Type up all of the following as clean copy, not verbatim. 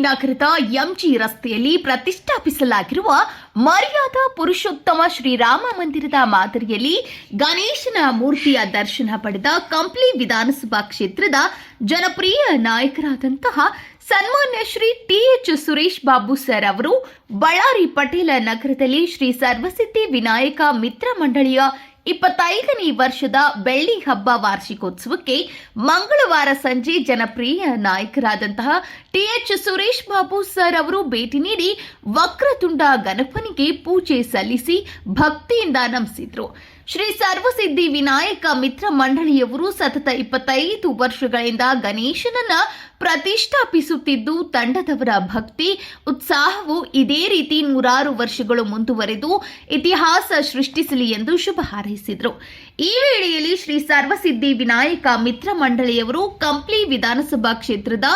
ನಗರದ ಎಂಜಿ ರಸ್ತೆಯಲ್ಲಿ ಪ್ರತಿಷ್ಠಾಪಿಸಲಾಗಿರುವ ಮರ್ಯಾದ ಪುರುಷೋತ್ತಮ ಶ್ರೀರಾಮ ಮಂದಿರದ ಮಾದರಿಯಲ್ಲಿ ಗಣೇಶನ ಮೂರ್ತಿಯ ದರ್ಶನ ಪಡೆದ ಕಂಪ್ಲಿ ವಿಧಾನಸಭಾ ಕ್ಷೇತ್ರದ ಜನಪ್ರಿಯ ನಾಯಕರಾದಂತಹ ಸನ್ಮಾನ್ಯ ಶ್ರೀ ಟಿ.ಎಚ್. ಸುರೇಶ್ ಬಾಬು ಸರ್ ಅವರು ಬಳ್ಳಾರಿ ಪಟೇಲ ನಗರದಲ್ಲಿ ಶ್ರೀ ಸರ್ವಸಿದ್ಧಿ ವಿನಾಯಕ ಮಿತ್ರ ಮಂಡಳಿಯ 25ನೇ ವರ್ಷದ ಬೆಳ್ಳಿ ಹಬ್ಬ ವಾರ್ಷಿಕೋತ್ಸವಕ್ಕೆ ಮಂಗಳವಾರ ಸಂಜೆ ಜನಪ್ರಿಯ ನಾಯಕರಾದಂತಹ ಟಿ.ಎಚ್. ಸುರೇಶ್ ಬಾಬು ಸರ್ ಅವರು ಭೇಟಿ ನೀಡಿ ವಕ್ರತುಂಡ ಗಣಪನಿಗೆ ಪೂಜೆ ಸಲ್ಲಿಸಿ ಭಕ್ತಿಯಿಂದ ನಮಿಸಿದ್ರು. ಶ್ರೀ ಸರ್ವಸಿದ್ಧಿ ವಿನಾಯಕ ಮಿತ್ರ ಮಂಡಳಿಯವರು ಸತತ 25 ವರ್ಷಗಳಿಂದ ಗಣೇಶನನ್ನ ಪ್ರತಿಷ್ಠಾಪಿಸುತ್ತಿದ್ದು, ತಂಡದವರ ಭಕ್ತಿ ಉತ್ಸಾಹವು ಇದೇ ರೀತಿ 100 ವರ್ಷಗಳು ಮುಂದುವರೆದು ಇತಿಹಾಸ ಸೃಷ್ಟಿಸಲಿ ಎಂದು ಶುಭ ಹಾರೈಸಿದರು. ಈ ವೇಳೆಯಲ್ಲಿ ಶ್ರೀ ಸರ್ವಸಿದ್ಧಿ ವಿನಾಯಕ ಮಿತ್ರ ಮಂಡಳಿಯವರು ಕಂಪ್ಲಿ ವಿಧಾನಸಭಾ ಕ್ಷೇತ್ರದ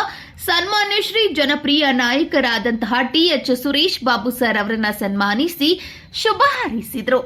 ಸನ್ಮಾನ್ಯ ಶ್ರೀ ಜನಪ್ರಿಯ ನಾಯಕರಾದಂತಹ ಟಿ.ಎಚ್. ಸುರೇಶ್ ಬಾಬು ಸರ್ ಅವರನ್ನ ಸನ್ಮಾನಿಸಿ ಶುಭ ಹಾರೈಸಿದರು.